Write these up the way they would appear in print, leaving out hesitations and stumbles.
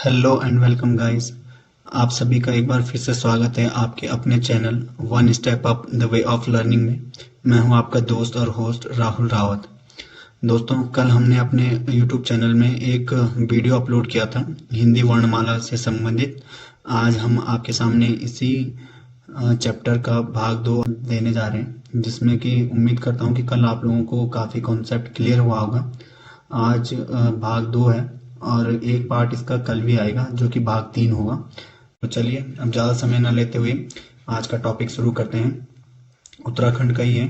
Hello and welcome guys. आप सभी का एक बार फिर से स्वागत है आपके अपने channel one step up the way of learning में। मैं हूं आपका दोस्त और होस्ट राहुल रावत। दोस्तों, कल हमने अपने यूट्यूब चैनल में एक वीडियो अपलोड किया था हिंदी वर्णमाला से संबंधित। आज हम आपके सामने इसी चैप्टर का भाग 2 देने जा रहे हैं, जिसमें कि उम्मीद करता हूं कि कल आप लोगों को काफ़ी कॉन्सेप्ट क्लियर हुआ होगा। आज भाग 2 है और एक पार्ट इसका कल भी आएगा जो कि भाग 3 होगा। तो चलिए अब ज़्यादा समय न लेते हुए आज का टॉपिक शुरू करते हैं। उत्तराखंड का ही है।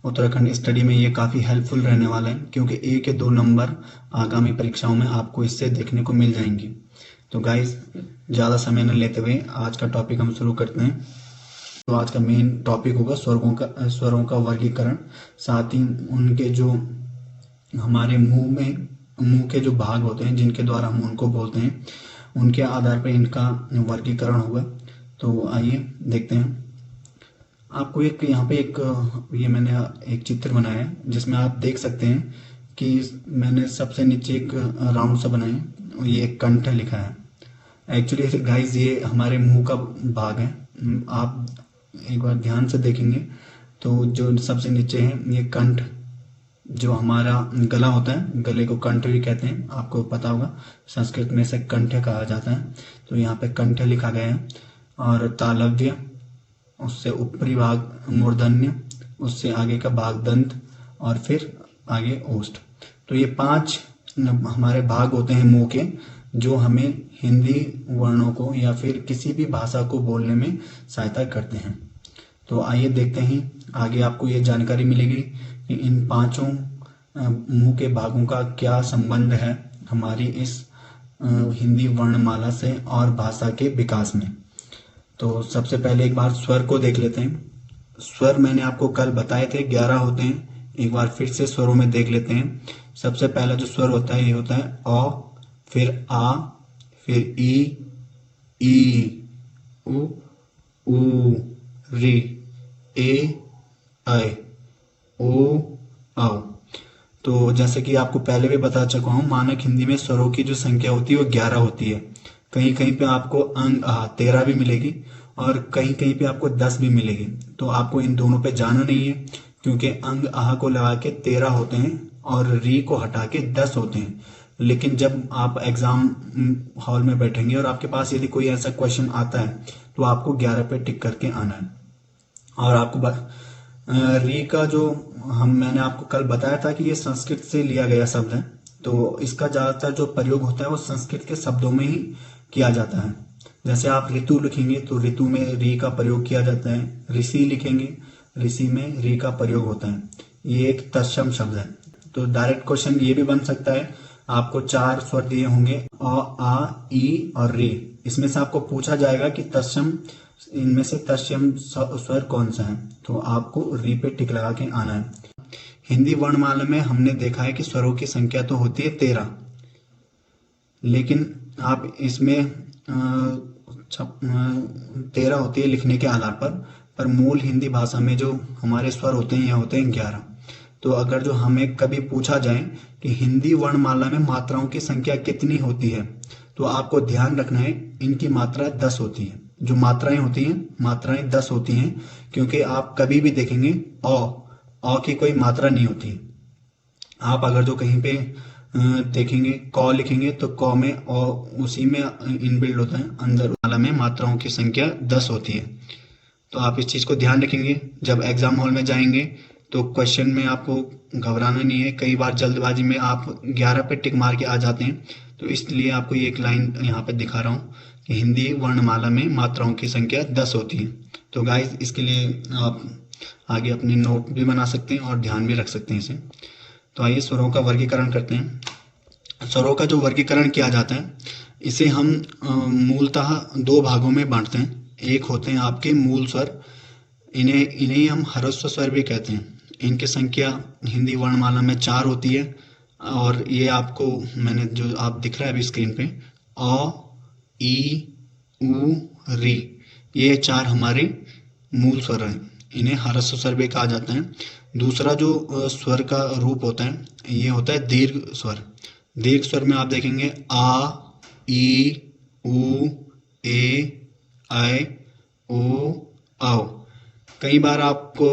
उत्तराखंड स्टडी में ये काफ़ी हेल्पफुल रहने वाला है, क्योंकि 1 या 2 नंबर आगामी परीक्षाओं में आपको इससे देखने को मिल जाएंगे। तो गाइस, ज़्यादा समय न लेते हुए आज का टॉपिक हम शुरू करते हैं। तो आज का मेन टॉपिक होगा स्वरों का वर्गीकरण, साथ ही उनके जो हमारे मुंह के जो भाग होते हैं जिनके द्वारा हम उनको बोलते हैं, उनके आधार पर इनका वर्गीकरण होगा। तो आइए देखते हैं। आपको एक यहाँ पे ये मैंने एक चित्र बनाया है, जिसमें आप देख सकते हैं कि मैंने सबसे नीचे एक राउंड सा बनाया है और ये एक कंठ लिखा है। एक्चुअली गाइस, ये हमारे मुंह का भाग है। आप एक बार ध्यान से देखेंगे तो जो सबसे नीचे है ये कंठ, जो हमारा गला होता है, गले को कंठ भी कहते हैं, आपको पता होगा। संस्कृत में इसे कंठ कहा जाता है। तो यहाँ पे कंठ लिखा गया है। और तालव्य, उससे ऊपरी भाग मूर्धन्य, उससे आगे का भाग दंत, और फिर आगे ओष्ठ। तो ये 5 हमारे भाग होते हैं मुंह के, जो हमें हिंदी वर्णों को या फिर किसी भी भाषा को बोलने में सहायता करते हैं। तो आइए देखते हैं, आगे आपको ये जानकारी मिलेगी कि इन 5 मुंह के भागों का क्या संबंध है हमारी इस हिंदी वर्णमाला से और भाषा के विकास में। तो सबसे पहले एक बार स्वर को देख लेते हैं। स्वर मैंने आपको कल बताए थे 11 होते हैं। एक बार फिर से स्वरों में देख लेते हैं। सबसे पहला जो स्वर होता है ये होता है अ, फिर आ, फिर ई, उ, री, ए, ऐ, ओ, औ। तो जैसे कि आपको पहले भी बता चुका हूँ, मानक हिंदी में स्वरों की जो संख्या होती है वो 11 होती है। कहीं कहीं पे आपको अंग आह 13 भी मिलेगी और कहीं कहीं पे आपको 10 भी मिलेगी। तो आपको इन दोनों पे जाना नहीं है, क्योंकि अंग आह को लगा के 13 होते हैं और री को हटा के 10 होते हैं। लेकिन जब आप एग्जाम हॉल में बैठेंगे और आपके पास यदि कोई ऐसा क्वेश्चन आता है तो आपको 11 पे टिक करके आना है। और आपको री का जो मैंने आपको कल बताया था कि ये संस्कृत से लिया गया शब्द है। तो इसका ज्यादातर जो प्रयोग होता है वो संस्कृत के शब्दों में ही किया जाता है। जैसे आप ऋतु लिखेंगे तो ऋतु में री का प्रयोग किया जाता है। ऋषि लिखेंगे, ऋषि में री का प्रयोग होता है। ये एक तत्सम शब्द है। तो डायरेक्ट क्वेश्चन ये भी बन सकता है। आपको 4 स्वर दिए होंगे अ, आ, ई और री। इसमें से आपको पूछा जाएगा कि तत्सम, इनमें से तत्सम स्वर कौन सा है। तो आपको री पे टिक लगा के आना है। हिंदी वर्णमाला में हमने देखा है कि स्वरों की संख्या तो होती है 13, लेकिन आप इसमें 13 होती है लिखने के आधार पर मूल हिंदी भाषा में जो हमारे स्वर होते हैं यह होते हैं 11। तो अगर जो हमें कभी पूछा जाए कि हिंदी वर्णमाला में मात्राओं की संख्या कितनी होती है, तो आपको ध्यान रखना है इनकी मात्रा 10 होती है। जो मात्राएं होती हैं, मात्राएं 10 होती हैं, क्योंकि आप कभी भी देखेंगे अ की कोई मात्रा नहीं होती। आप अगर जो कहीं पे देखेंगे क लिखेंगे तो क में उसी में इनबिल्ड होता है, अंदर वाला में मात्राओं की संख्या 10 होती है। तो आप इस चीज को ध्यान रखेंगे। जब एग्जाम हॉल में जाएंगे तो क्वेश्चन में आपको घबराना नहीं है। कई बार जल्दबाजी में आप 11 पे टिक मार के आ जाते हैं। तो इसलिए आपको ये एक लाइन यहाँ पे दिखा रहा हूँ कि हिंदी वर्णमाला में मात्राओं की संख्या 10 होती है। तो गाइस, इसके लिए आप आगे अपने नोट भी बना सकते हैं और ध्यान भी रख सकते हैं इसे। तो आइए स्वरों का वर्गीकरण करते हैं। स्वरों का जो वर्गीकरण किया जाता है, इसे हम मूलतः 2 भागों में बांटते हैं। एक होते हैं आपके मूल स्वर, इन्हें हम ह्रस्व स्वर भी कहते हैं। इनकी संख्या हिंदी वर्णमाला में 4 होती है। और ये आपको मैंने जो आप दिख रहा है अभी स्क्रीन पे, अ, ई, उ, री, ये 4 हमारे मूल स्वर हैं। इन्हें ह्रस्व स्वर भी कहा जाता है। दूसरा जो स्वर का रूप होता है ये होता है दीर्घ स्वर। दीर्घ स्वर में आप देखेंगे आ, ई, ऊ, ए, आई, ओ, आओ। कई बार आपको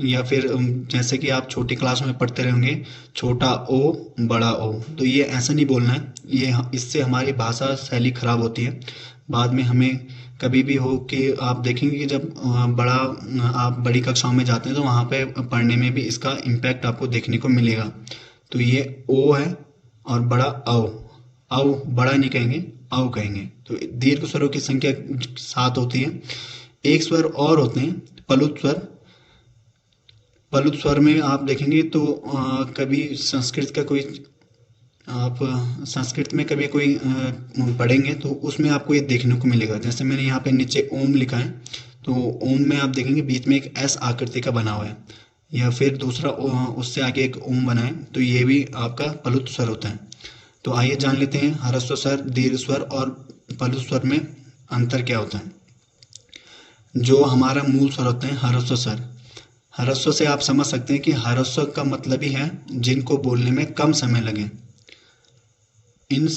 या फिर जैसे कि आप छोटी क्लास में पढ़ते रहेंगे, छोटा ओ बड़ा ओ, तो ये ऐसा नहीं बोलना है। ये इससे हमारी भाषा शैली खराब होती है। बाद में हमें कभी भी हो कि आप देखेंगे कि जब आप बड़ी कक्षाओं में जाते हैं तो वहाँ पे पढ़ने में भी इसका इम्पैक्ट आपको देखने को मिलेगा। तो ये ओ है और बड़ा आओ। आओ बड़ा नहीं कहेंगे, आओ कहेंगे। तो दीर्घ स्वरों की संख्या 7 होती है। एक स्वर और होते हैं पलुत स्वर। पलुत स्वर में आप देखेंगे तो कभी आप संस्कृत में कभी कोई पढ़ेंगे तो उसमें आपको ये देखने को मिलेगा। जैसे मैंने यहाँ पे नीचे ओम लिखा है, तो ओम में आप देखेंगे बीच में एक एस आकृति का बना हुआ है, या फिर दूसरा उससे आगे एक ओम बना है, तो ये भी आपका पलुत स्वर होता है। तो आइए जान लेते हैं ह्रस्व स्वर, दीर्घ स्वर और पलुत स्वर में अंतर क्या होता है। जो हमारा मूल स्वर होते हैं ह्रस्व स्वर। ह्रस्व से आप समझ सकते हैं कि ह्रस्व का मतलब ही है जिनको बोलने में कम समय लगे। इन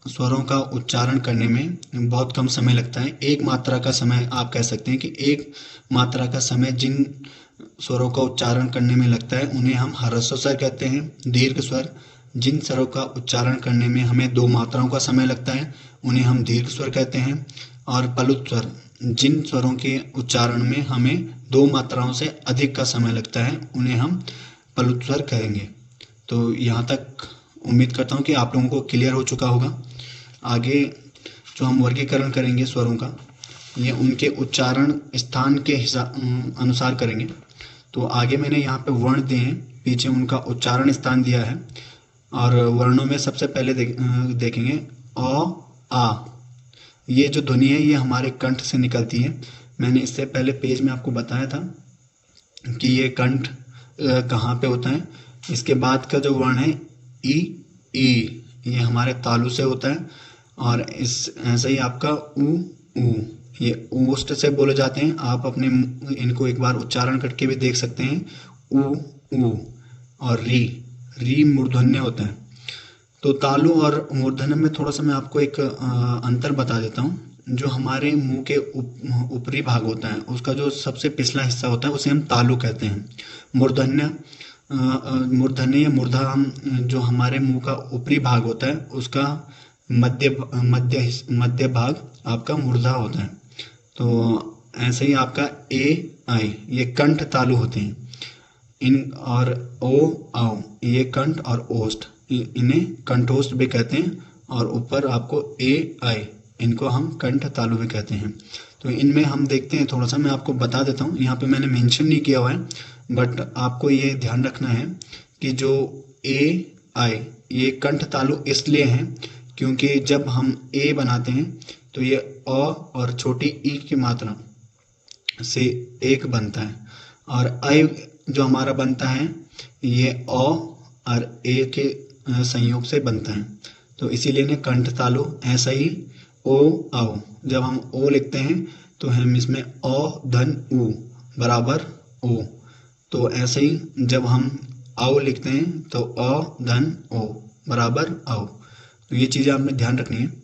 स्वरों का उच्चारण करने में बहुत कम समय लगता है। एक मात्रा का समय आप कह सकते हैं कि एक मात्रा का समय जिन स्वरों का उच्चारण करने में लगता है उन्हें हम ह्रस्व स्वर कहते हैं। दीर्घ स्वर जिन स्वरों का उच्चारण करने में हमें 2 मात्राओं का समय लगता है उन्हें हम दीर्घ स्वर कहते हैं। और पलुत स्वर जिन स्वरों के उच्चारण में हमें 2 मात्राओं से अधिक का समय लगता है उन्हें हम पलुत स्वर कहेंगे। तो यहाँ तक उम्मीद करता हूँ कि आप लोगों को क्लियर हो चुका होगा। आगे जो हम वर्गीकरण करेंगे स्वरों का, ये उनके उच्चारण स्थान के अनुसार करेंगे। तो आगे मैंने यहाँ पे वर्ण दिए हैं, पीछे उनका उच्चारण स्थान दिया है। और वर्णों में सबसे पहले देखेंगे अ, आ। ये जो ध्वनि है ये हमारे कंठ से निकलती है। मैंने इससे पहले पेज में आपको बताया था कि ये कंठ कहाँ पे होता है। इसके बाद का जो वर्ण है ई, ये हमारे तालु से होता है। और ऐसे ही आपका ऊ, ये ओष्ठ से बोले जाते हैं। आप अपने इनको एक बार उच्चारण करके भी देख सकते हैं, ऊ। और री मूर्धन्य होता है। तो तालु और मूर्धन्य में थोड़ा सा मैं आपको एक अंतर बता देता हूँ। जो हमारे मुंह के ऊपरी भाग होता है उसका जो सबसे पिछला हिस्सा होता है उसे हम तालु कहते हैं। मूर्धन्य या मूर्धाम जो हमारे मुंह का ऊपरी भाग होता है उसका मध्य भाग आपका मूर्धा होता है। तो ऐसे ही आपका ए, आई ये कंठ तालु होते हैं। और ओ, आओ ये कंठ और ओष्ठ, इन्हें कंठोष्ठ भी कहते हैं। और ऊपर आपको ए, आई इनको हम कंठ तालु भी कहते हैं। तो इनमें हम देखते हैं, थोड़ा सा मैं आपको बता देता हूँ। यहाँ पे मैंने मेंशन नहीं किया हुआ है, बट आपको ये ध्यान रखना है कि जो ए, आई ये कंठ तालु इसलिए हैं क्योंकि जब हम ए बनाते हैं तो ये अ और छोटी ई की मात्रा से एक बनता है। और आई जो हमारा बनता है ये अ और ए के संयोग से बनता है। तो इसीलिए ने कंठ तालु। ऐसा ही ओ, आओ जब हम ओ लिखते हैं तो हम इसमें अ धन उ बराबर ओ। तो ऐसे ही जब हम आओ लिखते हैं तो अ धन ओ बराबर आओ। तो ये चीज़ें आपने ध्यान रखनी है।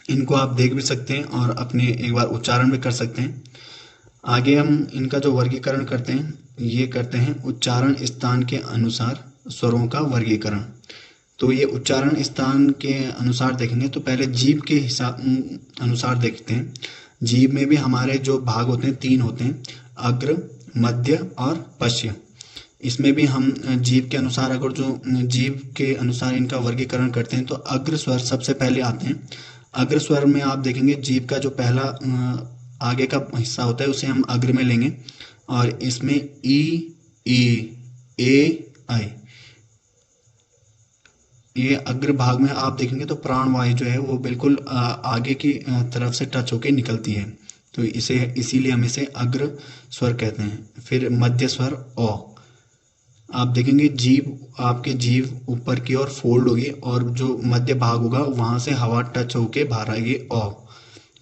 इनको आप देख भी सकते हैं और अपने एक बार उच्चारण भी कर सकते हैं। आगे हम इनका जो वर्गीकरण करते हैं ये करते हैं उच्चारण स्थान के अनुसार स्वरों का वर्गीकरण। तो ये उच्चारण स्थान के अनुसार देखेंगे तो पहले जीभ के अनुसार देखते हैं। जीभ में भी हमारे जो भाग होते हैं 3 होते हैं, अग्र, मध्य और पश्य। इसमें भी हम जीभ के अनुसार अगर जो जीभ के अनुसार इनका वर्गीकरण करते हैं तो अग्र स्वर सबसे पहले आते हैं। अग्र स्वर में आप देखेंगे जीभ का जो पहला आगे का हिस्सा होता है उसे हम अग्र में लेंगे। और इसमें ई, ए, आई ये अग्र भाग में आप देखेंगे तो प्राण वायु जो है वो बिल्कुल आगे की तरफ से टच होके निकलती है। तो इसीलिए हम इसे अग्र स्वर कहते हैं। फिर मध्य स्वर ओ। आप देखेंगे आपके जीभ ऊपर की ओर फोल्ड होगी और जो मध्य भाग होगा वहां से हवा टच होके बाहर आएगी ओ।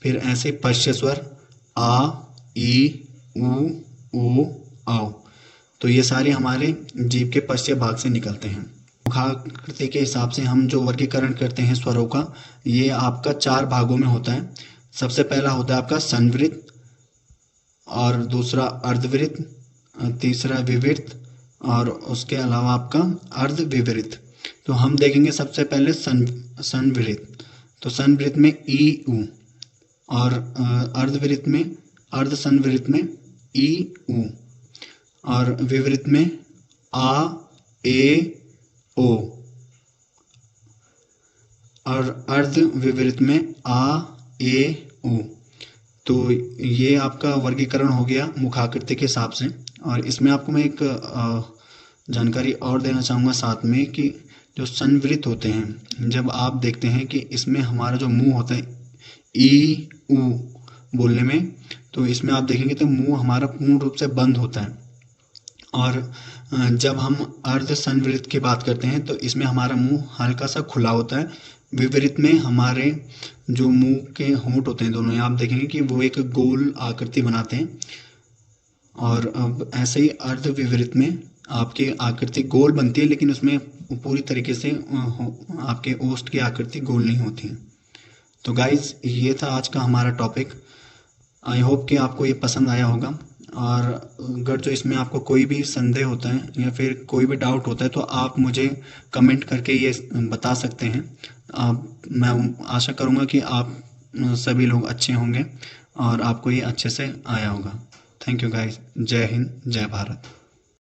फिर ऐसे पश्य स्वर आ, ई, ऊ, आओ। तो ये सारे हमारे जीभ के पश्य भाग से निकलते हैं। मुखाकृति के हिसाब से हम जो वर्गीकरण करते हैं स्वरों का, ये आपका 4 भागों में होता है। सबसे पहला होता है आपका संवृत, और दूसरा अर्धवृत, तीसरा विवृत, और उसके अलावा आपका अर्धविवृत। तो हम देखेंगे सबसे पहले संवृत। तो संवृत में ई उ, और अर्धवृत में, अर्धसंवृत में ई उ, और विवृत में आ ए ओ, और अर्धविवृत में आ ए उ। तो ये आपका वर्गीकरण हो गया मुखाकृति के हिसाब से। और इसमें आपको मैं एक जानकारी और देना चाहूँगा साथ में कि जो संवृत होते हैं, जब आप देखते हैं कि इसमें हमारा जो मुंह होता है ई उ बोलने में, तो इसमें आप देखेंगे तो मुंह हमारा पूर्ण रूप से बंद होता है। और जब हम अर्ध संवृत की बात करते हैं तो इसमें हमारा मुंह हल्का सा खुला होता है। विवृत में हमारे जो मुंह के होंठ होते हैं दोनों, आप देखेंगे कि वो एक गोल आकृति बनाते हैं। और अब ऐसे ही अर्ध विवृत में आपकी आकृति गोल बनती है, लेकिन उसमें पूरी तरीके से आपके ओष्ठ की आकृति गोल नहीं होती है। तो गाइज, ये था आज का हमारा टॉपिक। आई होप कि आपको ये पसंद आया होगा। और अगर जो इसमें आपको कोई भी संदेह होता है या फिर कोई भी डाउट होता है तो आप मुझे कमेंट करके ये बता सकते हैं। मैं आशा करूँगा कि आप सभी लोग अच्छे होंगे और आपको ये अच्छे से आया होगा। Thank you guys. जय हिंद, जय भारत।